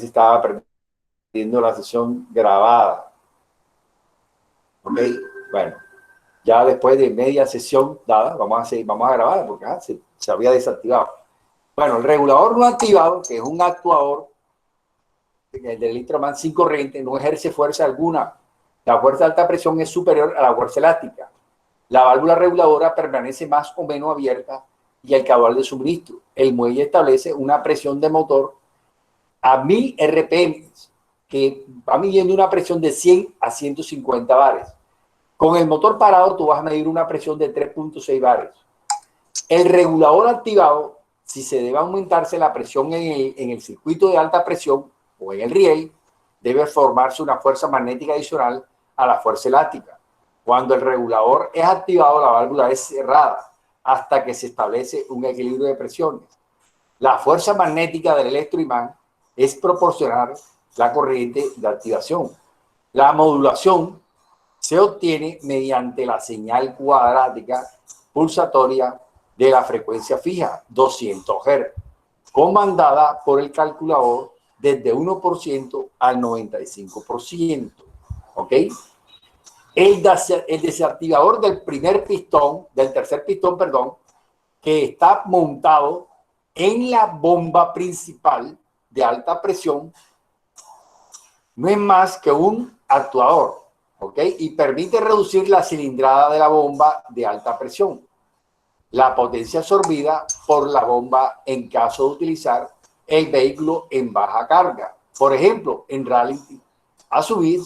si estaba perdiendo la sesión grabada. Ok, bueno, ya después de media sesión dada, vamos a grabar porque se había desactivado. Bueno, el regulador no activado, que es un actuador, el del Electroman sin corriente, no ejerce fuerza alguna. La fuerza de alta presión es superior a la fuerza elástica. La válvula reguladora permanece más o menos abierta y el caudal de suministro. El muelle establece una presión de motor a 1000 RPM, que va midiendo una presión de 100 a 150 bares. Con el motor parado, tú vas a medir una presión de 3.6 bares. El regulador activado, si se debe aumentarse la presión en el circuito de alta presión o en el riel, debe formarse una fuerza magnética adicional a la fuerza elástica. Cuando el regulador es activado, la válvula es cerrada hasta que se establece un equilibrio de presiones. La fuerza magnética del electroimán es proporcional a la corriente de activación. La modulación se obtiene mediante la señal cuadrática pulsatoria de la frecuencia fija, 200 Hz, comandada por el calculador desde 1% al 95%. ¿Ok? El desactivador del tercer pistón, perdón, que está montado en la bomba principal de alta presión, no es más que un actuador, ¿ok? Y permite reducir la cilindrada de la bomba de alta presión, la potencia absorbida por la bomba en caso de utilizar el vehículo en baja carga. Por ejemplo, en rally a subir,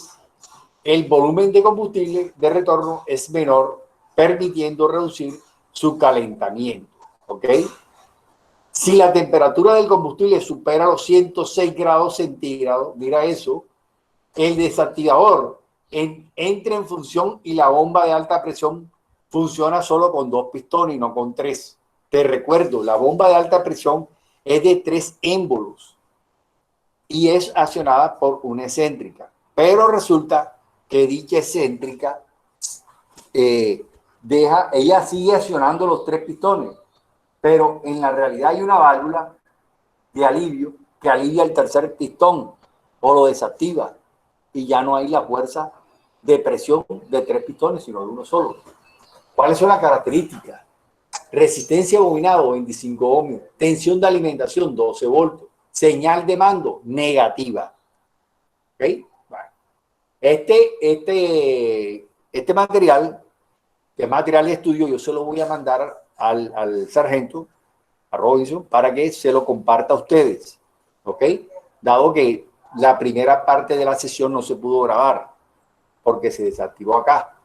el volumen de combustible de retorno es menor, permitiendo reducir su calentamiento, ¿ok? Si la temperatura del combustible supera los 106 grados centígrados, mira eso, el desactivador entra en función y la bomba de alta presión funciona solo con 2 pistones y no con 3. Te recuerdo, la bomba de alta presión es de 3 émbolos y es accionada por una excéntrica. Pero resulta que dicha excéntrica ella sigue accionando los 3 pistones, pero en la realidad hay una válvula de alivio que alivia el tercer pistón o lo desactiva y ya no hay la fuerza de presión de 3 pistones, sino de uno solo. ¿Cuáles son las características? Resistencia bobinado, 25 ohmios. Tensión de alimentación, 12 voltios. Señal de mando, negativa. ¿Ok? Bueno. Este material, que es material de estudio, yo se lo voy a mandar al sargento, a Robinson, para que se lo comparta a ustedes. ¿Ok? Dado que la primera parte de la sesión no se pudo grabar porque se desactivó acá.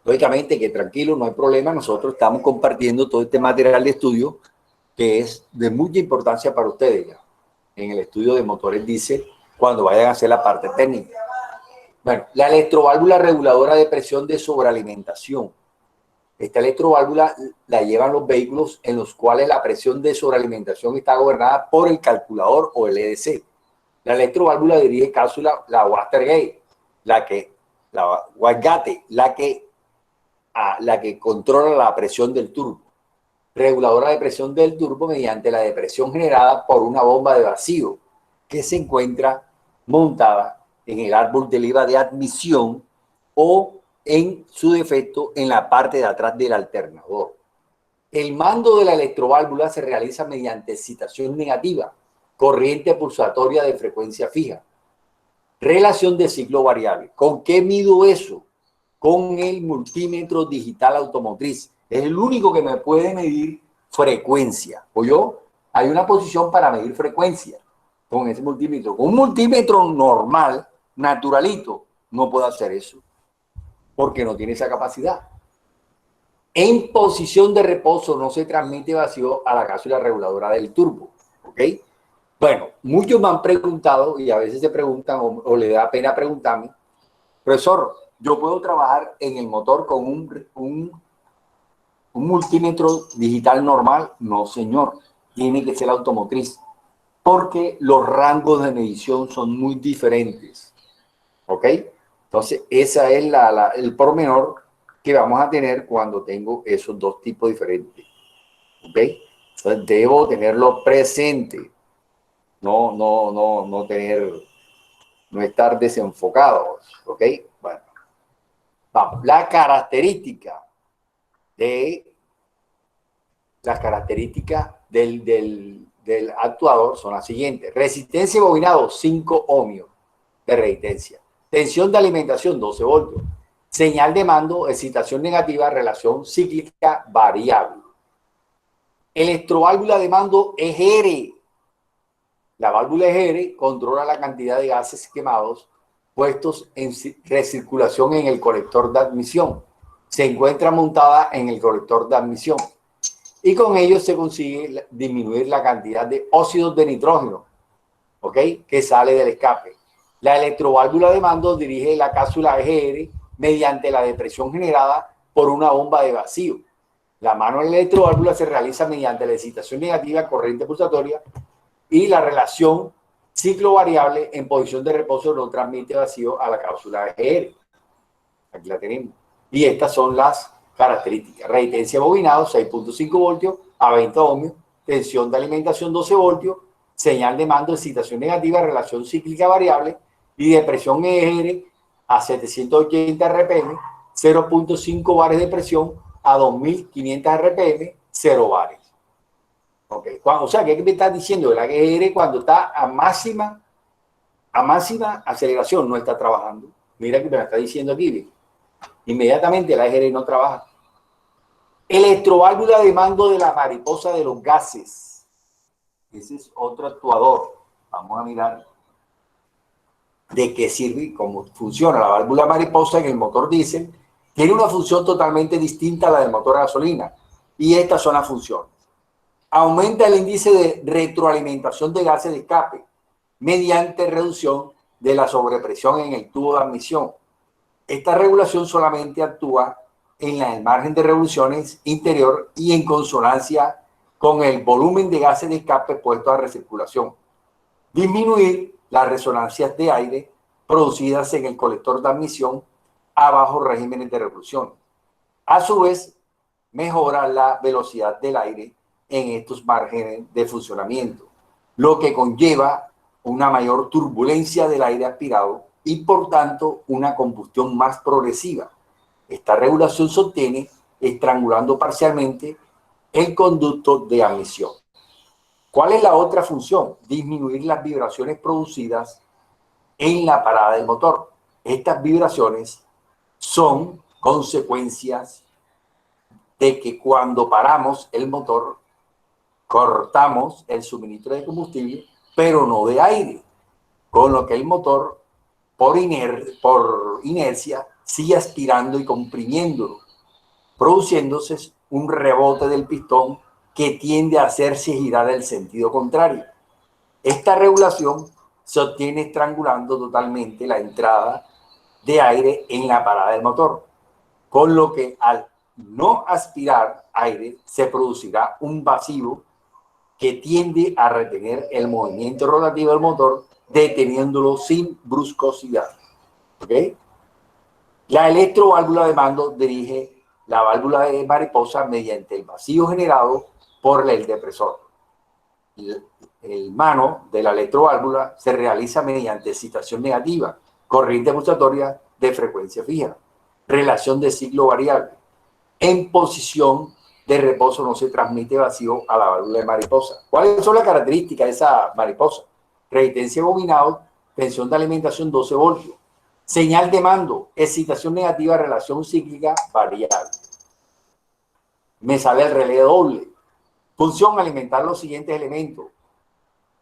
Lógicamente que tranquilo, no hay problema, nosotros estamos compartiendo todo este material de estudio que es de mucha importancia para ustedes ya, en el estudio de motores diésel cuando vayan a hacer la parte técnica. Bueno, la electroválvula reguladora de presión de sobrealimentación. Esta electroválvula la llevan los vehículos en los cuales la presión de sobrealimentación está gobernada por el calculador o el EDC. La electroválvula dirige cápsula, la Watergate, la que controla la presión del turbo. Reguladora de presión del turbo mediante la depresión generada por una bomba de vacío que se encuentra montada en el árbol de leva de admisión o en su defecto en la parte de atrás del alternador. El mando de la electroválvula se realiza mediante excitación negativa, corriente pulsatoria de frecuencia fija, relación de ciclo variable. ¿Con qué mido eso? Con el multímetro digital automotriz. Es el único que me puede medir frecuencia. ¿Oyó? Hay una posición para medir frecuencia con ese multímetro. Con un multímetro normal, naturalito, no puedo hacer eso porque no tiene esa capacidad. En posición de reposo no se transmite vacío a la cápsula reguladora del turbo. ¿Ok? Bueno, muchos me han preguntado y a veces se preguntan o le da pena preguntarme, profesor, ¿yo puedo trabajar en el motor con un multímetro digital normal? No, señor, tiene que ser automotriz, porque los rangos de medición son muy diferentes. ¿Ok? Entonces, esa es el pormenor que vamos a tener cuando tengo esos dos tipos diferentes. ¿Ok? Entonces, debo tenerlo presente. no estar desenfocados, ¿ok? Bueno, vamos, las características del actuador son las siguientes: resistencia bobinado 5 ohmios de resistencia, tensión de alimentación 12 voltios, señal de mando, excitación negativa, relación cíclica variable, electroválvula de mando EGR. La válvula EGR controla la cantidad de gases quemados puestos en recirculación en el colector de admisión. Se encuentra montada en el colector de admisión y con ello se consigue disminuir la cantidad de óxidos de nitrógeno, ¿ok?, que sale del escape. La electroválvula de mando dirige la cápsula EGR mediante la depresión generada por una bomba de vacío. La mano en la electroválvula se realiza mediante la excitación negativa, corriente pulsatoria, y la relación ciclo variable en posición de reposo no transmite vacío a la cápsula EGR. Aquí la tenemos. Y estas son las características: resistencia bobinado 6.5 voltios a 20 ohmios, tensión de alimentación 12 voltios, señal de mando, excitación negativa, relación cíclica variable y depresión EGR a 780 RPM, 0.5 bares de presión a 2500 RPM, 0 bares. Okay. O sea, ¿qué me estás diciendo? La EGR cuando está a máxima aceleración no está trabajando. Mira que me la está diciendo aquí. Inmediatamente la EGR no trabaja. Electroválvula de mando de la mariposa de los gases. Ese es otro actuador. Vamos a mirar de qué sirve y cómo funciona la válvula mariposa en el motor diésel. Tiene una función totalmente distinta a la del motor a gasolina. Y estas son las funciones: aumenta el índice de retroalimentación de gases de escape mediante reducción de la sobrepresión en el tubo de admisión. Esta regulación solamente actúa en el margen de revoluciones interior y en consonancia con el volumen de gases de escape puesto a recirculación. Disminuir las resonancias de aire producidas en el colector de admisión a bajos regímenes de revolución. A su vez, mejora la velocidad del aire en estos márgenes de funcionamiento, lo que conlleva una mayor turbulencia del aire aspirado y por tanto una combustión más progresiva. Esta regulación se obtiene estrangulando parcialmente el conducto de admisión. ¿Cuál es la otra función? Disminuir las vibraciones producidas en la parada del motor. Estas vibraciones son consecuencias de que cuando paramos el motor cortamos el suministro de combustible, pero no de aire, con lo que el motor por inercia sigue aspirando y comprimiéndolo, produciéndose un rebote del pistón que tiende a hacerse girar el sentido contrario. Esta regulación se obtiene estrangulando totalmente la entrada de aire en la parada del motor, con lo que al no aspirar aire se producirá un vacío que tiende a retener el movimiento rotativo del motor, deteniéndolo sin bruscosidad. ¿Ok? La electroválvula de mando dirige la válvula de mariposa mediante el vacío generado por el depresor. El mano de la electroválvula se realiza mediante excitación negativa, corriente pulsatoria de frecuencia fija, relación de ciclo variable. En posición de reposo no se transmite vacío a la válvula de mariposa. ¿Cuáles son las características de esa mariposa? Resistencia bobinado, tensión de alimentación 12 voltios, señal de mando, excitación negativa, relación cíclica variable. Me sale el relé doble. Función: alimentar los siguientes elementos: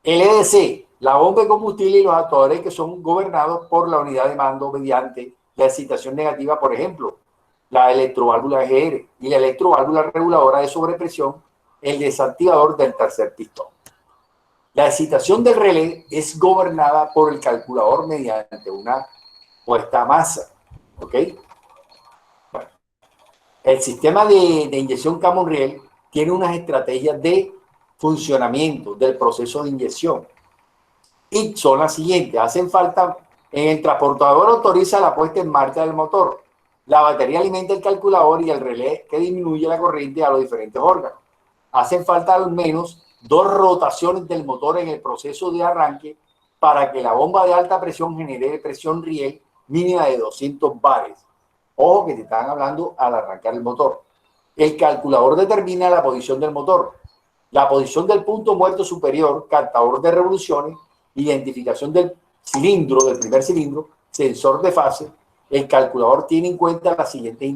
el EDC, la bomba de combustible y los actuadores que son gobernados por la unidad de mando mediante la excitación negativa, por ejemplo, la electroválvula EGR, y la electroválvula reguladora de sobrepresión, el desactivador del tercer pistón. La excitación del relé es gobernada por el calculador mediante una puesta a masa. ¿Ok? Bueno, el sistema de inyección Camonriel tiene unas estrategias de funcionamiento del proceso de inyección y son las siguientes. Hacen falta: en el transportador autoriza la puesta en marcha del motor, la batería alimenta el calculador y el relé que disminuye la corriente a los diferentes órganos. Hacen falta al menos 2 rotaciones del motor en el proceso de arranque para que la bomba de alta presión genere presión riel mínima de 200 bares. Ojo que te están hablando al arrancar el motor. El calculador determina la posición del motor, la posición del punto muerto superior, captador de revoluciones, identificación del cilindro, del primer cilindro, sensor de fase. El calculador tiene en cuenta las siguientes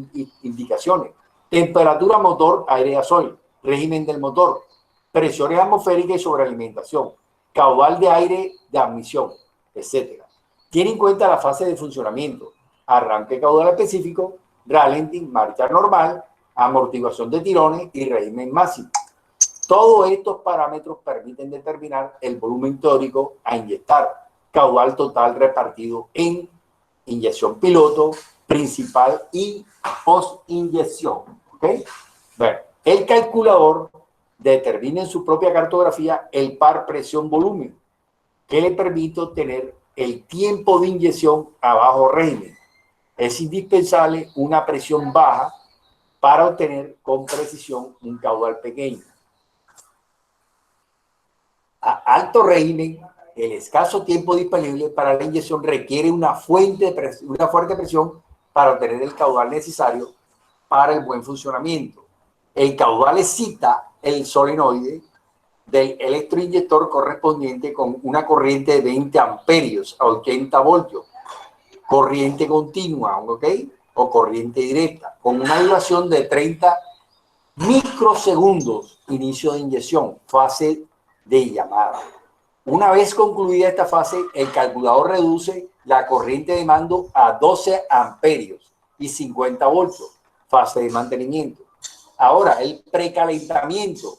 indicaciones: temperatura motor, aire y gasoil, régimen del motor, presiones atmosféricas y sobrealimentación, caudal de aire de admisión, etc. Tiene en cuenta la fase de funcionamiento: arranque caudal específico, ralentí, marcha normal, amortiguación de tirones y régimen máximo. Todos estos parámetros permiten determinar el volumen teórico a inyectar, caudal total repartido en inyección piloto, principal y post-inyección. ¿Okay? Bueno, el calculador determina en su propia cartografía el par presión-volumen, que le permite obtener el tiempo de inyección a bajo régimen. Es indispensable una presión baja para obtener con precisión un caudal pequeño. A alto régimen, el escaso tiempo disponible para la inyección requiere una fuerte presión para obtener el caudal necesario para el buen funcionamiento. El caudal excita el solenoide del electroinyector correspondiente con una corriente de 20 amperios a 80 voltios, corriente continua, ¿ok? O corriente directa, con una duración de 30 microsegundos, inicio de inyección, fase de llamada. Una vez concluida esta fase, el calculador reduce la corriente de mando a 12 amperios y 50 voltios, fase de mantenimiento. Ahora, el precalentamiento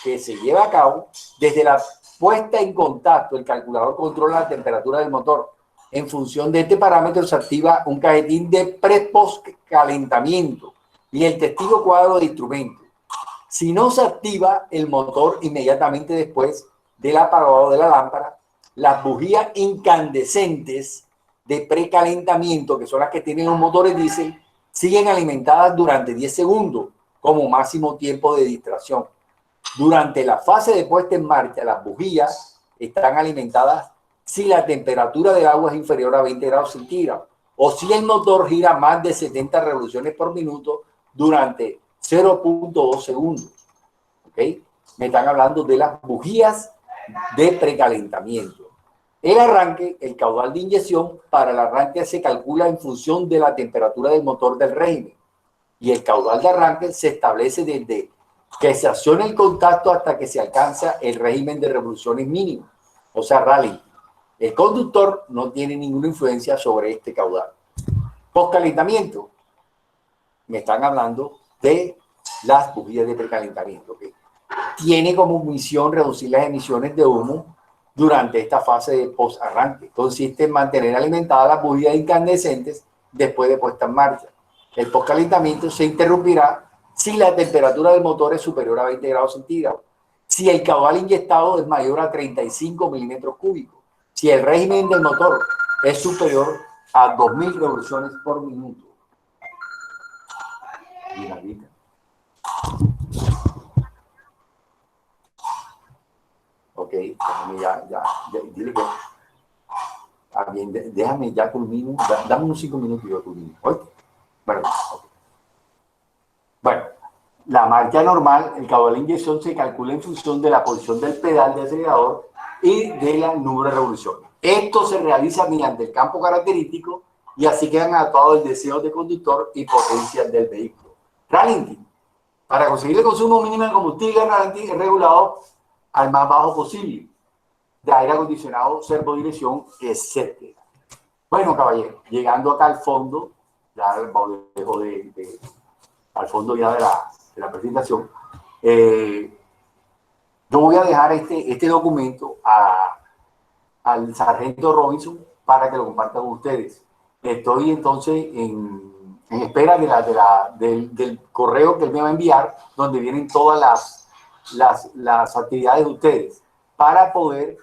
que se lleva a cabo desde la puesta en contacto, el calculador controla la temperatura del motor. En función de este parámetro se activa un cajetín de pre-post-calentamiento y el testigo cuadro de instrumento. Si no se activa el motor inmediatamente después del apagado de la lámpara, las bujías incandescentes de precalentamiento, que son las que tienen los motores diésel, siguen alimentadas durante 10 segundos como máximo tiempo de distracción. Durante la fase de puesta en marcha, las bujías están alimentadas si la temperatura del agua es inferior a 20 grados centígrados o si el motor gira más de 70 revoluciones por minuto durante 0.2 segundos. ¿Ok? Me están hablando de las bujías de precalentamiento. El arranque, el caudal de inyección para el arranque se calcula en función de la temperatura del motor del régimen y el caudal de arranque se establece desde que se acciona el contacto hasta que se alcanza el régimen de revoluciones mínimo, o sea, rally. El conductor no tiene ninguna influencia sobre este caudal. Postcalentamiento. Me están hablando de las bujías de precalentamiento. ¿Okay? Tiene como misión reducir las emisiones de humo durante esta fase de post-arranque. Consiste en mantener alimentadas las bujías incandescentes después de puesta en marcha. El postcalentamiento se interrumpirá si la temperatura del motor es superior a 20 grados centígrados, si el caudal inyectado es mayor a 35 milímetros cúbicos, si el régimen del motor es superior a 2000 revoluciones por minuto. Ok, dile que bien, déjame ya culmino, dame unos 5 minutos y yo culmino. Bueno, okay. Bueno, la marcha normal, el caudal de inyección se calcula en función de la posición del pedal de acelerador y de la número de revoluciones. Esto se realiza mediante el campo característico y así quedan adaptados el deseo del conductor y potencias del vehículo. Ralentí. Para conseguir el consumo mínimo de combustible, el ralentí es regulado al más bajo posible, de aire acondicionado, servodirección, etc. Bueno, caballero, llegando acá al fondo, ya al fondo ya de la presentación, yo voy a dejar este documento al sargento Robinson para que lo comparta con ustedes. Estoy entonces en espera del correo que él me va a enviar, donde vienen todas las actividades de ustedes para poder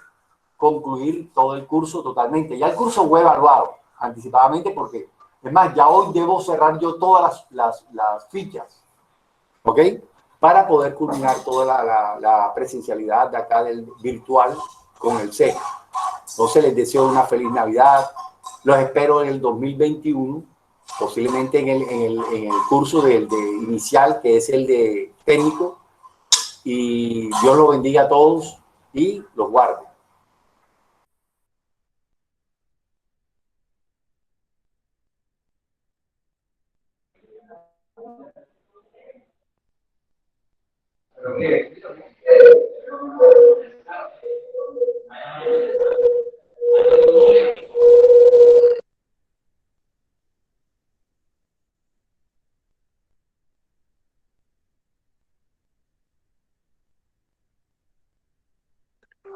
concluir todo el curso totalmente. Ya el curso fue evaluado anticipadamente porque, es más, ya hoy debo cerrar yo todas las fichas, ¿ok? para poder culminar toda la presencialidad de acá del virtual con el C. Entonces les deseo una feliz Navidad. Los espero en el 2021, posiblemente en el curso de inicial, que es el de técnico. Y Dios los bendiga a todos y los guarde.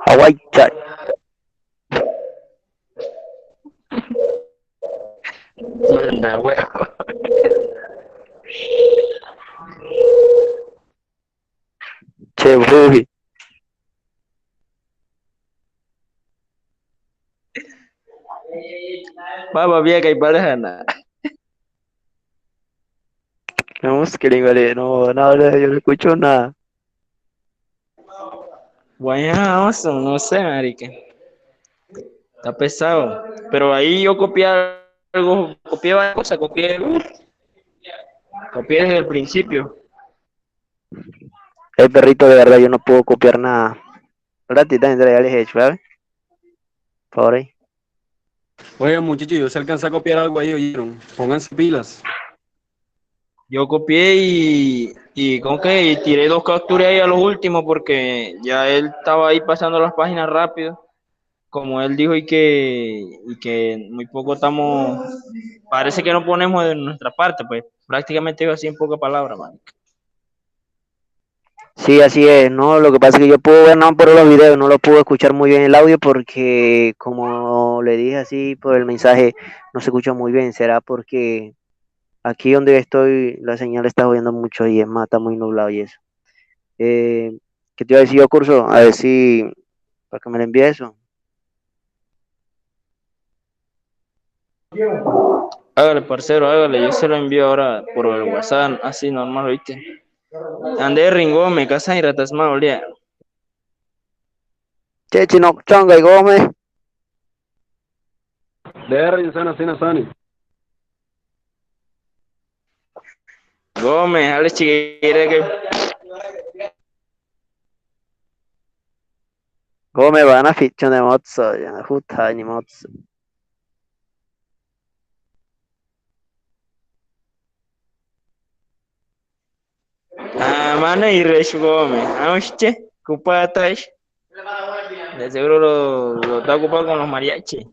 Hawaii Chai. Manda huevo. Che, Bubi. Baba vieja y parejana. No, es que vale, no, nada, yo no escucho nada. Guayama, no sé, marica. Está pesado. Pero ahí yo copié algo, copié varias cosas, copié desde el principio. El perrito de verdad, yo no puedo copiar nada. Gratis también te les he hecho, ¿sabes? Por favor, ahí. Oigan, muchachos, yo se alcanza a copiar algo ahí, oyeron. Pónganse pilas. Yo copié y con que y tiré dos capturas ahí a los últimos porque ya él estaba ahí pasando las páginas rápido. Como él dijo y que muy poco estamos, parece que no ponemos de nuestra parte, pues prácticamente iba así en pocas palabras, man. Sí, así es, ¿no? Lo que pasa es que yo puedo ver nada por los videos, no lo puedo escuchar muy bien el audio porque, como le dije así por el mensaje, no se escucha muy bien. Será porque aquí donde estoy la señal está jodiendo mucho y es más, está muy nublado y eso. Eh, ¿Qué te iba a decir yo, Curso? A ver si, para que me lo envíe eso. Hágale, parcero, hágale, yo se lo envío ahora por el WhatsApp, así normal, ¿viste? Andé Ringome, casa y ratas olía. Che, chino, chonga y Gómez. DR Insana Sena Sani. Gómez, dale chiquire que. Gómez van a fichar de Mozzo, ya, justa ni Mozzo. Ah, mano y Resh Gómez. Ah, oye, cupatas. De seguro lo está ocupado con los mariachis.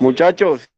Muchachos,